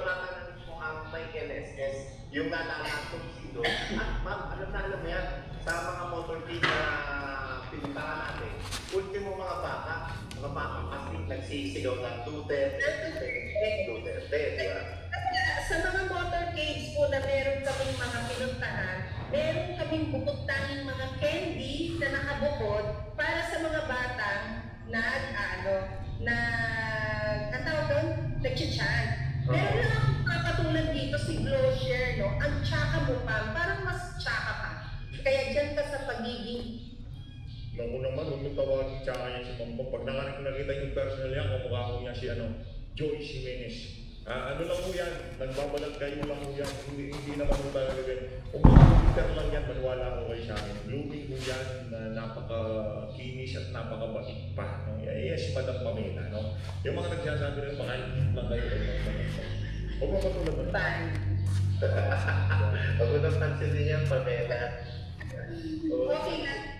mapapanood mo ang may LSS, yung nalalakot silo. At ma'am, alam mo yan, sa mga motorcade na pinuntahan natin, ultimo mga baka kasi nagsisigaw ng Duterte, di ba? Sa mga motorcades po na meron kaming mga pinuntahan, meron kaming bukod-tanging mga candy na nakabukod para sa mga batang ang tawag doon, nag-chant. Meron lang akong papatulan dito si Glosher, no? Ang tsaka mo pa, parang mas tsaka ka. Kaya dyan ka sa pagiging... Alam mo naman, huwag mong tawagin tsaka niya si Mampong. Pag nakita yung personal yan, kamukha ko niya si Joey Jimenez. Ano lang mo yan, nagbabalag kayo lang mo yan, hindi naman mo talaga ganyan. Kung mag-Twitter lang yan, maniwala ko kayo sa akin. Blooming mo yan, na napaka-kinis at napaka-bait pa. No? Si Madam Pamela, no? Yung mga nagsasabi rin, baka hindi lang kayo. Huwag mo patulad mo. Huwag mo nang pansinin niya, Pamela. Okay na.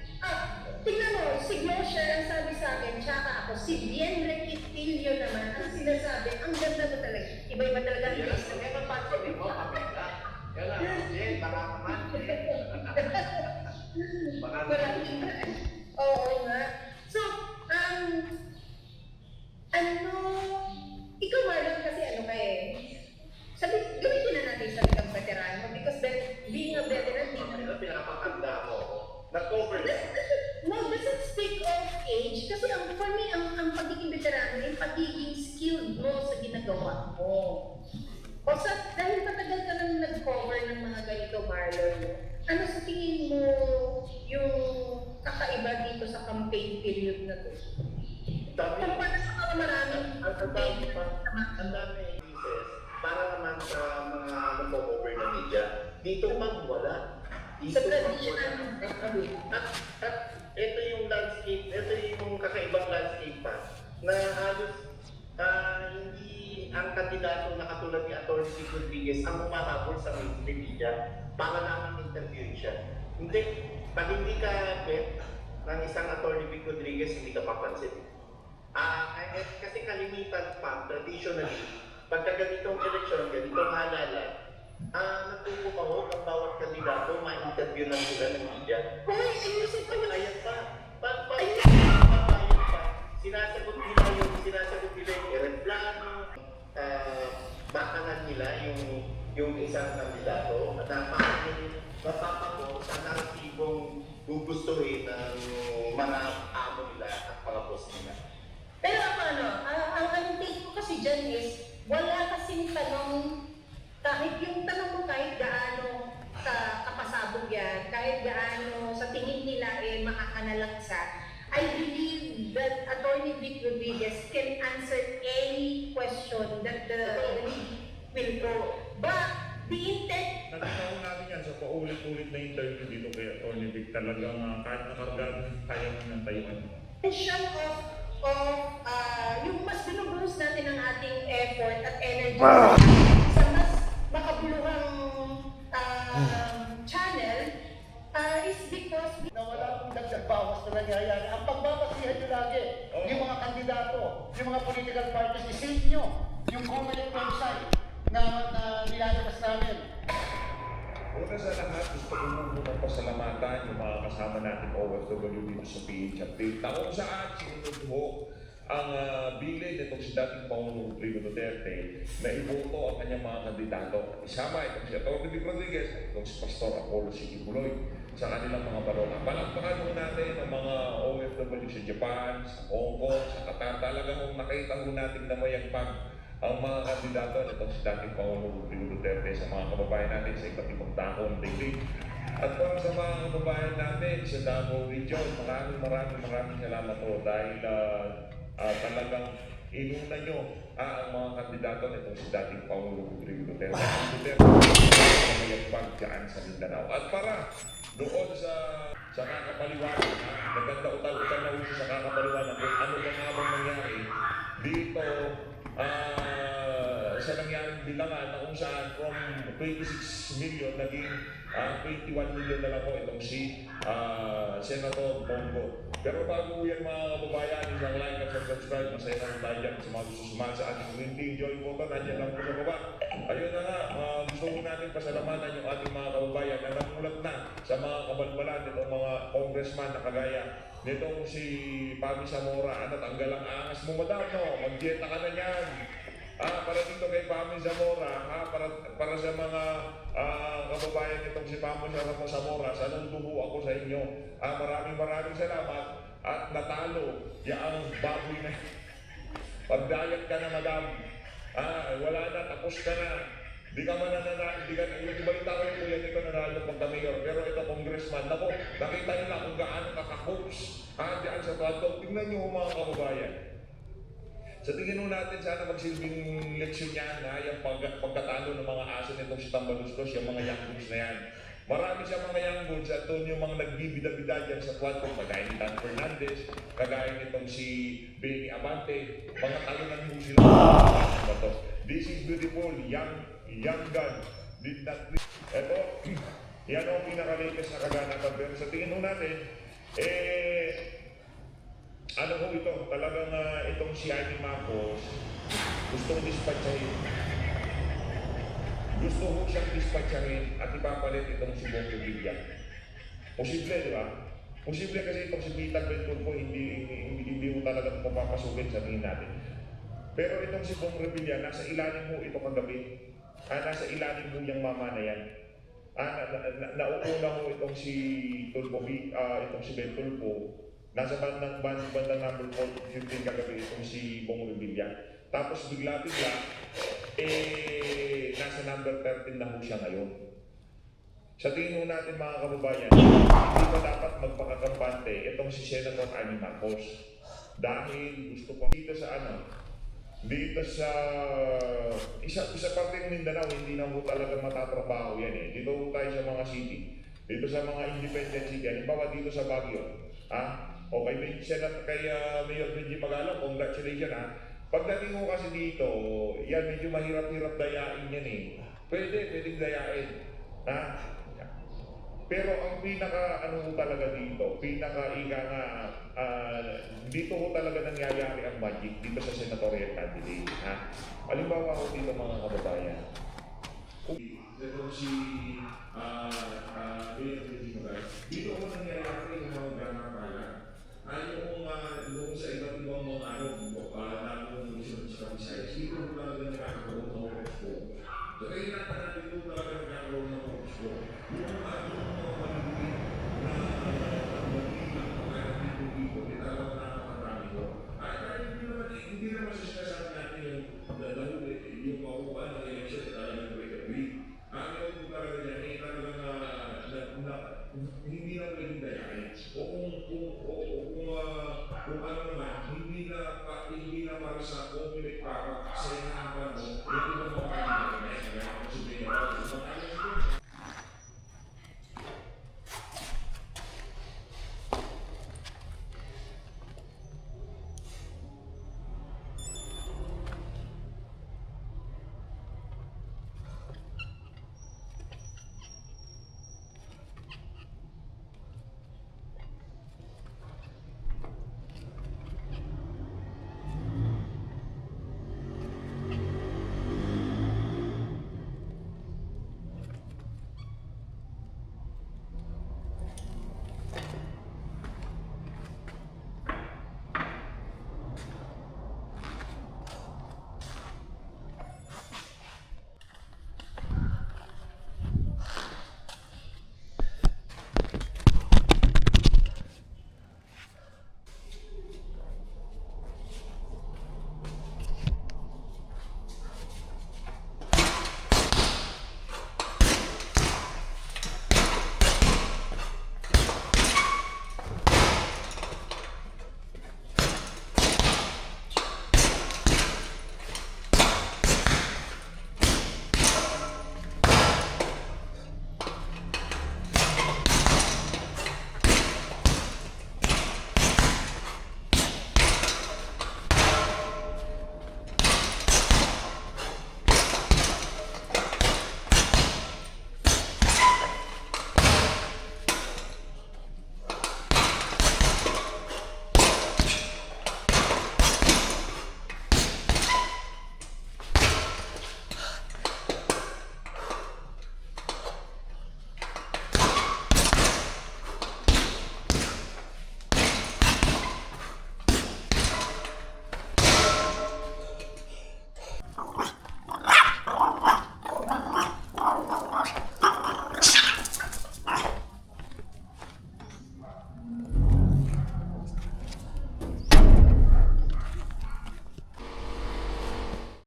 Tingnan mo, si Glosher ang sabi sa akin, tsaka ako, si Bien Requitilio naman, ang sinasabi, ang ganda mo talaga. Iba-iba talaga ang Yes, taste. kaya pansinin mo, Pamela. Kaya lang, Jen, baka naman. Baka naman. Oo nga. So, ikaw Marlon kasi gamitin na natin sa likang veteran mo because being a veteran, Pinapakanda mo. Na-cover na. no, doesn't speak of age kasi for me, ang pagiging veterano ay pagiging skilled mo sa ginagawa mo. O dahil matagal ka nang nag-cover ng mga ganito, Marlon, ano sa tingin mo yung kakaiba dito sa campaign period na to? Kumpara sa mga maraming campaign Ang dami pieces para naman sa mga nag-cover na media. Dito man wala. sa traditional At ito yung landscape, ito yung kakaibang landscape pa na halos hindi ang kandidato na katulad ni Atty. Vic Rodriguez ang umahabol sa mainstream media para lamang interviewin siya. Hindi, pag hindi ka bet ng isang Atty. Vic Rodriguez, hindi ka papansin. Kasi kalimitan pa, traditionally, pagka ganitong eleksyon, ganitong halala, nagpupukahog ang bawat kandidato, ma-interview lang sila ng media. Hoy, ayusin ko na. Ayan pa. Sinasagot nila yung ereplano, bakanan nila yung isang kandidato at mapapako sa narasibong gugustuhin ng mga amo nila at mga boss nila. Pero ang take ko kasi dyan is, wala kasing tanong, kahit yung tanong mo kahit gaano kapasabog yan, kahit gaano sa tingin nila makakanalagsa, I believe that Atty. Vic Rodriguez can answer any question that the league will go. But the intent... Nakita ko natin yan sa paulit-ulit na interview dito kay Atty. Vic. Talagang kahit nakargaan, kaya mo ng tayuan. Intention of yung mas binuboost natin ang ating effort at energy sa mas makabuluhang channel is because na wala akong dagdag bawas na nangyayari. Ang pagbabasihan nyo lagi, yung mga kandidato, yung mga political parties, isave nyo yung comment website na nilalabas namin. Una sa lahat, gusto ko munang pasalamatan yung mga kasama natin OFW dito sa PH Update. Na kung saan sinunod mo ang bilid nitong si dating Pangulong Rodrigo Duterte na iboto ang kanyang mga kandidato. Isama itong si Atty. Vic Rodriguez, itong si Pastor Apollo Sigibuloy sa kanilang mga barona. Palakpakan mo natin ang mga OFW sa Japan, sa Hong Kong, sa Qatar. Talagang nakita mo natin na mayagpag ang mga kandidato nitong si dating Pangulong Rodrigo Duterte sa mga kababayan natin sa iba't ibang dako ng daigdig. At para sa mga kababayan natin sa Davao Region, maraming salamat po dahil talagang inuna nyo ang mga kandidato nitong si dating Pangulong Rodrigo Duterte. Ang Duterte na mayagpag dyan sa Mindanao. At para doon sa kakapaliwanag, maganda utal-utal na uso sa kakapaliwanag kung ano ba nga bang nangyari dito sa nangyaring bilangan na kung saan from 26 million naging 21 million na lang po itong si Senator Bongo. Pero bago yan mga kababayan, isang like at subscribe, masaya na tayo dyan sa mga gusto sumali sa ating Green Team. Join po ba? Nandiyan lang po sa baba. Ayun na nga, gusto ko natin pasalamatan yung ating mga kababayan na namulat na sa mga kabalbalan nitong mga congressman na kagaya nitong si Pami Zamora. Ano, tanggal ang angas mo, madam, no? Mag-dieta ka na yan. Para dito kay Pami Zamora, para sa mga kababayan nitong si Pami Zamora, sanang dugo ako sa inyo. Maraming salamat at natalo yung baboy na pagdayat ka na, madam. Wala na, tapos ka na. Di ka man yung balita ko yung kuya nito nanalo pagka-mayor. Pero ito, congressman, nako, nakita nyo na kung gaano kakakoops diyan sa Tondo. Tingnan nyo mga kababayan. Sa tingin nun natin, sana magsilbing leksyon yan, yung pagkatalo ng mga aso nitong si Tambalustos, yung mga young goods na yan. Marami siya mga young goods at doon yung mga nagbibida-bida dyan sa Tondo, kagaya ni Dan Fernandez, kagaya nitong si Benny Abante, mga talunan mo sila. This is beautiful, young gun. Did not... Ito, yan ang pinaka-latest na kaganapan. Pero sa tingin nun natin, ano ho ito? Talagang itong si Amy Marcos gustong dispatchahin. Gusto ho siyang dispatchahin at ipapalit itong si Bong Revilla. Posible, di ba? Posible kasi itong si Peter Bentulfo hindi mo talaga papapasukin sa tingin natin. Pero itong si Bong Revilla, nasa ilalim mo ito kagabi. Nasa ilalim mo yung mama na yan. Nauuna mo itong si Tulfo, itong si Bentulfo. Nasa bandang number 15 kagabi itong si Bong Revilla. Tapos bigla-bigla, nasa number 13 na ho siya ngayon. Sa tingin natin mga kababayan, hindi pa dapat magpakakampante itong si Senator Amy Marcos. Dahil gusto ko dito sa isa parte ng Mindanao, hindi na ho talaga matatrabaho yan eh. Dito ho tayo sa mga city, dito sa mga independent city, halimbawa dito sa Baguio. O kay Mayor Benji Magalong, congratulations Pagdating mo kasi dito, yan medyo mahirap-hirap dayain yan eh. Pwedeng dayain. Pero ang talaga dito, dito ko talaga nangyayari ang magic dito sa senatorial candidate. Halimbawa ko dito mga kababayan. Ito si